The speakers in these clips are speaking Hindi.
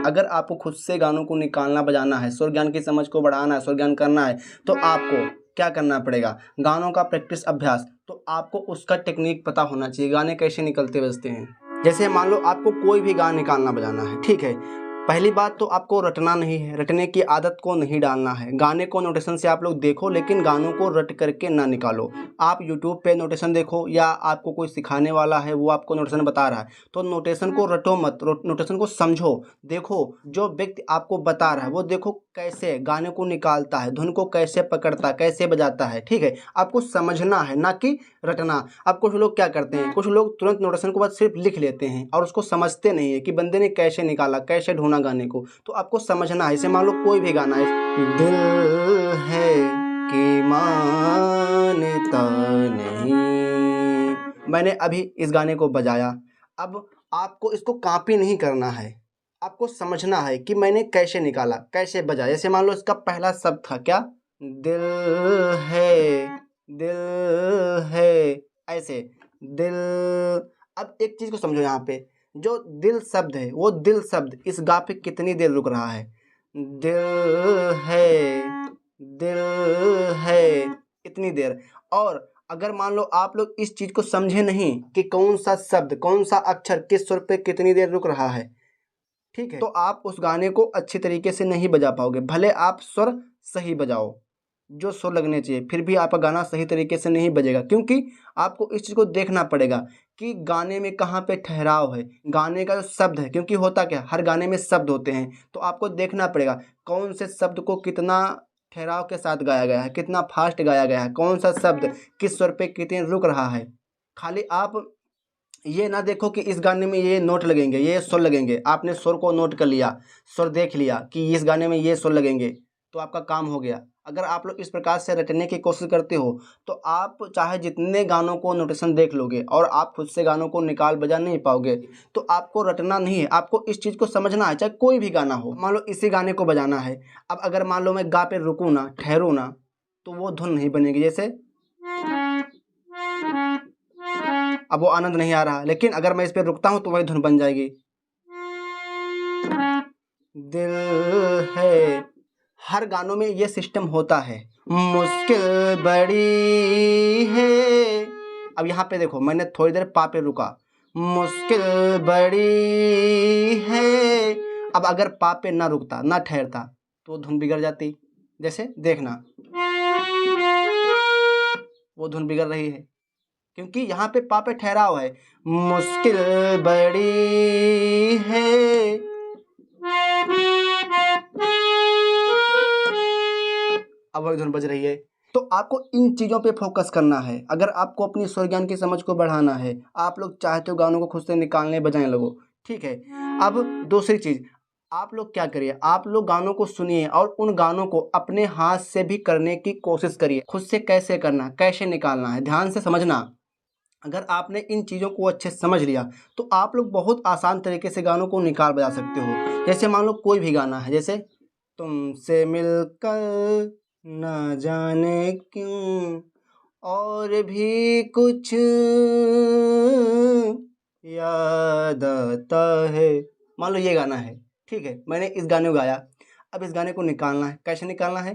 अगर आपको खुद से गानों को निकालना बजाना है, स्वर ज्ञान की समझ को बढ़ाना है, स्वर ज्ञान करना है, तो आपको क्या करना पड़ेगा? गानों का प्रैक्टिस, अभ्यास। तो आपको उसका टेक्निक पता होना चाहिए, गाने कैसे निकलते बजते हैं। जैसे मान लो आपको कोई भी गाना निकालना बजाना है, ठीक है। पहली बात तो आपको रटना नहीं है, रटने की आदत को नहीं डालना है। गाने को नोटेशन से आप लोग देखो, लेकिन गानों को रट करके ना निकालो। आप यूट्यूब पे नोटेशन देखो, या आपको कोई सिखाने वाला है वो आपको नोटेशन बता रहा है, तो नोटेशन को रटो मत, नोटेशन को समझो। देखो जो व्यक्ति आपको बता रहा है वो देखो कैसे गाने को निकालता है, धुन को कैसे पकड़ता है, कैसे बजाता है, ठीक है। आपको समझना है, ना कि रटना। अब कुछ लोग क्या करते हैं, कुछ लोग तुरंत नोटेशन को बस सिर्फ लिख लेते हैं और उसको समझते नहीं है कि बंदे ने कैसे निकाला, कैसे ढूंढा गाने को। तो आपको समझना है। इसे मान लो कोई भी गाना है, दिल है कि मानता नहीं, मैंने अभी इस गाने को बजाया। अब आपको इसको कॉपी नहीं करना है, आपको समझना है कि मैंने कैसे निकाला, कैसे बजाया। जैसे मान लो इसका पहला शब्द था क्या, दिल है, दिल है, ऐसे दिल। अब एक चीज को समझो, यहाँ पे जो दिल शब्द है, वो दिल शब्द इस गा पे कितनी देर रुक रहा है? दिल है, दिल है, इतनी देर। और अगर मान लो आप लोग इस चीज को समझे नहीं कि कौन सा शब्द, कौन सा अक्षर किस सुर पे कितनी देर रुक रहा है, ठीक है, तो आप उस गाने को अच्छी तरीके से नहीं बजा पाओगे। भले आप स्वर सही बजाओ, जो सुर लगने चाहिए, फिर भी आपका गाना सही तरीके से नहीं बजेगा, क्योंकि आपको इस चीज़ को देखना पड़ेगा कि गाने में कहाँ पे ठहराव है, गाने का जो शब्द है। क्योंकि होता क्या, हर गाने में शब्द होते हैं, तो आपको देखना पड़ेगा कौन से शब्द को कितना ठहराव के साथ गाया गया है, कितना फास्ट गाया गया है, कौन सा शब्द किस स्वर पे कितने रुक रहा है। खाली आप ये ना देखो कि इस गाने में ये नोट लगेंगे, ये सुर लगेंगे। आपने सुर को नोट कर लिया, सुर देख लिया कि इस गाने में ये सुर लगेंगे, तो आपका काम हो गया। अगर आप लोग इस प्रकार से रटने की कोशिश करते हो, तो आप चाहे जितने गानों को नोटेशन देख लोगे और आप खुद से गानों को निकाल बजा नहीं पाओगे। तो आपको रटना नहीं है, आपको इस चीज़ को समझना है। चाहे कोई भी गाना हो, मान लो इसी गाने को बजाना है। अब अगर मान लो मैं गा पे रुकूँ ना, ठहरूँ ना, तो वो धुन नहीं बनेगी। जैसे अब वो आनंद नहीं आ रहा, लेकिन अगर मैं इस पे रुकता हूँ तो वही धुन बन जाएगी। दिल है, हर गानों में ये सिस्टम होता है। मुश्किल बड़ी है, अब यहाँ पे देखो मैंने थोड़ी देर पा पे रुका, मुश्किल बड़ी है। अब अगर पा पे ना रुकता, ना ठहरता, तो धुन बिगड़ जाती। जैसे देखना, वो धुन बिगड़ रही है, क्योंकि यहाँ पे पा पे ठहराव है। मुश्किल बड़ी है, अब वही धुन बज रही है। तो आपको इन चीज़ों पे फोकस करना है। अगर आपको अपनी स्वर ज्ञान की समझ को बढ़ाना है, आप लोग चाहते हो गानों को खुद से निकालने बजाने लगो, ठीक है। अब दूसरी चीज़, आप लोग क्या करिए, आप लोग गानों को सुनिए और उन गानों को अपने हाथ से भी करने की कोशिश करिए। खुद से कैसे करना, कैसे निकालना है, ध्यान से समझना। अगर आपने इन चीज़ों को अच्छे से समझ लिया, तो आप लोग बहुत आसान तरीके से गानों को निकाल बजा सकते हो। जैसे मान लो कोई भी गाना है, जैसे तुमसे मिलकर न जाने क्यों और भी कुछ याद आता है, मान लो ये गाना है, ठीक है। मैंने इस गाने को गाया, अब इस गाने को निकालना है। कैसे निकालना है?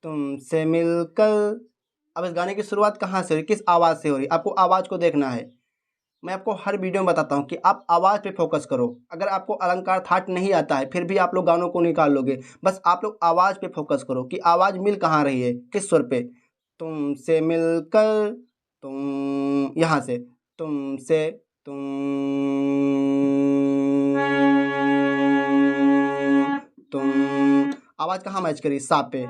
तुमसे मिलकर। अब इस गाने की शुरुआत कहाँ से हो रही, किस आवाज़ से हो रही, आपको आवाज़ को देखना है। मैं आपको हर वीडियो में बताता हूँ कि आप आवाज़ पे फोकस करो। अगर आपको अलंकार थाट नहीं आता है, फिर भी आप लोग गानों को निकाल लोगे। बस आप लोग आवाज़ पे फोकस करो कि आवाज़ मिल कहाँ रही है, किस स्वर पे। तुमसे मिलकर, तुम, यहाँ से तुमसे, तुम, तुम, आवाज़ कहाँ मैच करी, सा पे।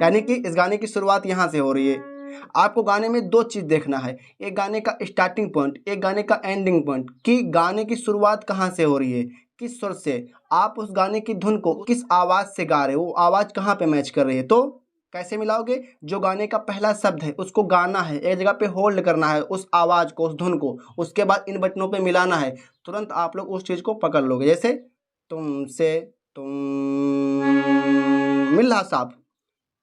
यानी कि इस गाने की शुरुआत यहाँ से हो रही है। आपको गाने में दो चीज़ देखना है, एक गाने का स्टार्टिंग पॉइंट, एक गाने का एंडिंग पॉइंट, कि गाने की शुरुआत कहाँ से हो रही है, किस स्वर से। आप उस गाने की धुन को किस आवाज़ से गा रहे हो, वो आवाज़ कहाँ पे मैच कर रही है। तो कैसे मिलाओगे? जो गाने का पहला शब्द है उसको गाना है, एक जगह पे होल्ड करना है उस आवाज़ को, उस धुन को, उसके बाद इन बटनों पे मिलाना है। तुरंत आप लोग उस चीज़ को पकड़ लोगे। जैसे तुमसे, तुम, मिल रहा साफ,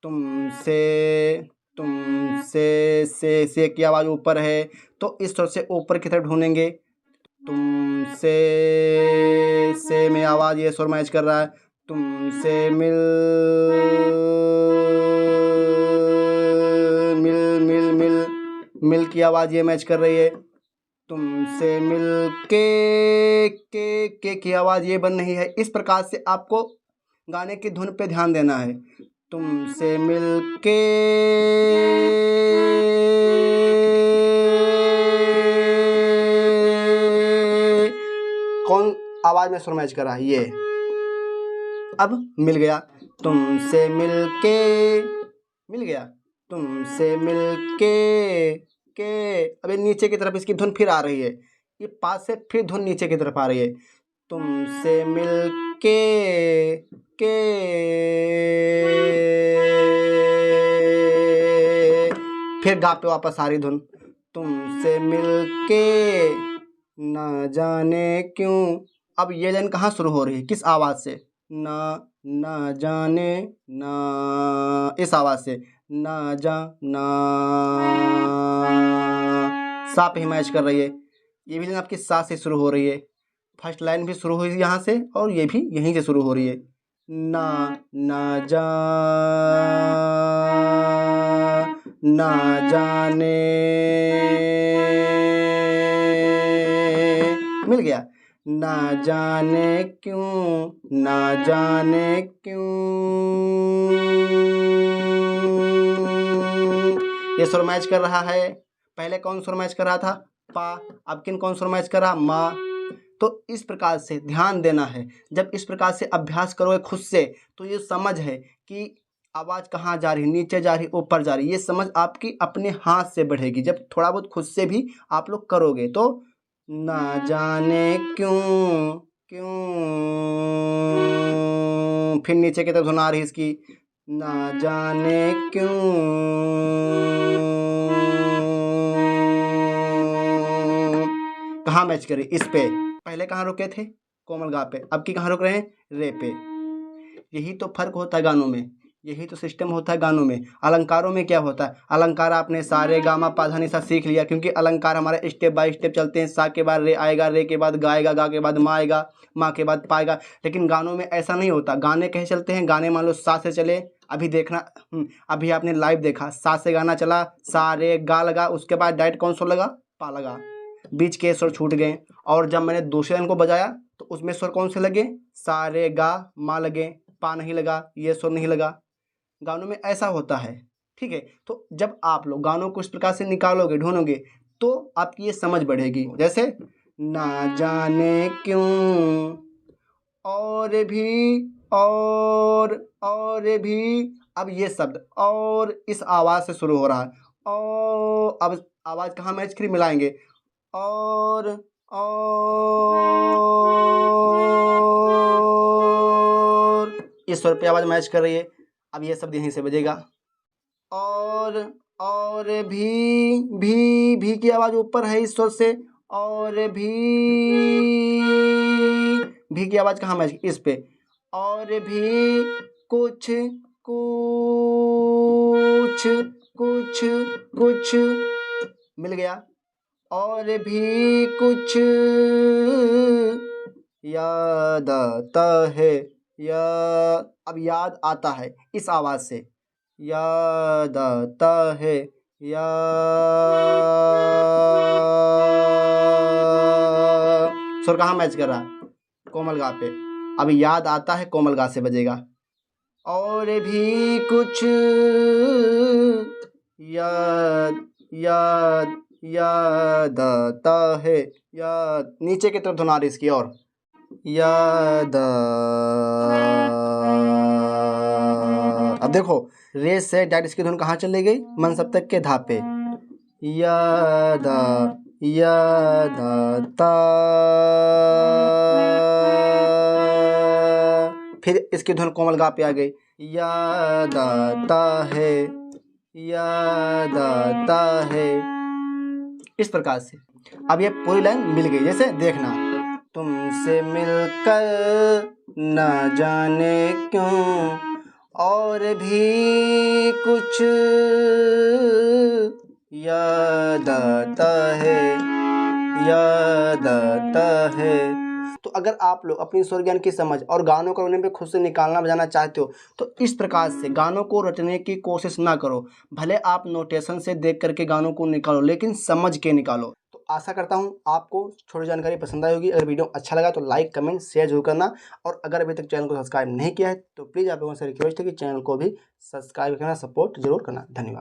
तुमसे, तुमसे, से की आवाज़ ऊपर है, तो इस स्वर से ऊपर की तरफ ढूंढेंगे। तुमसे, से में आवाज़ ये सुर मैच कर रहा है। तुमसे मिल मिल मिल मिल, मिल की आवाज़ ये मैच कर रही है। तुमसे मिल के की आवाज़ ये बन रही है। इस प्रकार से आपको गाने की धुन पे ध्यान देना है। तुमसे मिल के कौन आवाज़ में सुर मैच कर रहा है, ये। अब मिल गया, तुमसे मिल के, मिल गया, तुमसे मिल के। अब ये नीचे की तरफ इसकी धुन फिर आ रही है, ये पास से फिर धुन नीचे की तरफ आ रही है। तुमसे मिल के फिर गा पे वापस आ रही धुन। तुमसे मिल के न जाने क्यों। अब ये लाइन कहाँ शुरू हो रही है, किस आवाज़ से? न जाने, न, इस आवाज़ से। न जा ना, सा पे ही मैच कर रही है। ये भी लाइन आपकी सा से शुरू हो रही है। फर्स्ट लाइन भी शुरू हुई यहाँ से और ये भी यहीं से शुरू हो रही है। न जाने, मिल गया। ना जाने क्यों, ना जाने क्यों, ये सुर मैच कर रहा है। पहले कौन सुर मैच कर रहा था? पा। अब किन कौन सुर मैच कर रहा? मा। तो इस प्रकार से ध्यान देना है। जब इस प्रकार से अभ्यास करोगे खुद से, तो ये समझ है कि आवाज़ कहाँ जा रही है, नीचे जा रही, ऊपर जा रही, ये समझ आपकी अपने हाथ से बढ़ेगी। जब थोड़ा बहुत खुद से भी आप लोग करोगे तो ना जाने क्यों फिर नीचे की तरफ धुन आ रही इसकी। ना जाने क्यों कहाँ मैच करे? इस पे। पहले कहाँ रुके थे? कोमल गा पे। अब की कहाँ रुक रहे हैं? रे पे। यही तो फर्क होता है गानों में, यही तो सिस्टम होता है गानों में। अलंकारों में क्या होता है? अलंकार आपने सा रे गा मा पा धा नि सा सीख लिया, क्योंकि अलंकार हमारे स्टेप बाय स्टेप चलते हैं। सा के बाद रे आएगा, रे के बाद गा आएगा, गा के बाद मा आएगा, माँ के बाद पाएगा। लेकिन गानों में ऐसा नहीं होता। गाने कैसे चलते हैं? गाने मान लो सा से चले, अभी देखना, अभी आपने लाइव देखा, सा से गाना चला, सा रे गा लगा, उसके बाद डायरेक्ट कौन सा लगा? पा लगा, बीच के स्वर छूट गए। और जब मैंने दूसरे लाइन को बजाया तो उसमें स्वर कौन से लगे? सा रे गा मा लगे, पा नहीं लगा, ये स्वर नहीं लगा। गानों में ऐसा होता है, ठीक है। तो जब आप लोग गानों को इस प्रकार से निकालोगे, ढूंढोगे, तो आपकी ये समझ बढ़ेगी। जैसे ना जाने क्यों, और भी, और भी। अब ये शब्द और इस आवाज़ से शुरू हो रहा है। और अब आवाज़ कहाँ मैच करी? मिलाएंगे। और इस स्वर पे आवाज़ मैच कर रही है। अब ये शब्द यहीं से बजेगा। और भी की आवाज़ ऊपर है इस स्वर से। और भी की आवाज़ कहाँ मैच? इस पे। और भी कुछ कुछ कुछ कुछ, मिल गया। और भी कुछ याद आता है, या, अब याद आता है इस आवाज़ से। याद आता है, या, सुर कहाँ मैच कर रहा है? कोमल गा पे। अब याद आता है कोमल गा से बजेगा। और भी कुछ याद आता है, याद, नीचे की तरफ धुन आ रही इसकी। और याद, अब देखो रे से डायरेक्ट इसकी धुन कहाँ चली गई? मन सप्तक के धा पे। याद आता, फिर इसकी धुन कोमल गा पे आ गई। याद आता है, याद आता है, इस प्रकार से। अब ये पूरी लाइन मिल गई। जैसे देखना, तुमसे मिलकर न जाने क्यों, और भी कुछ याद आता है, याद आता है। तो अगर आप लोग अपनी स्वर ज्ञान की समझ और गानों को रटने पे खुद से निकालना बजाना चाहते हो तो इस प्रकार से गानों को रटने की कोशिश ना करो। भले आप नोटेशन से देख करके गानों को निकालो लेकिन समझ के निकालो। तो आशा करता हूँ आपको छोटी जानकारी पसंद आई होगी। अगर वीडियो अच्छा लगा तो लाइक कमेंट शेयर जरूर करना, और अगर अभी तक चैनल को सब्सक्राइब नहीं किया है तो प्लीज़ आप लोगों से रिक्वेस्ट है कि चैनल को भी सब्सक्राइब करना, सपोर्ट जरूर करना। धन्यवाद।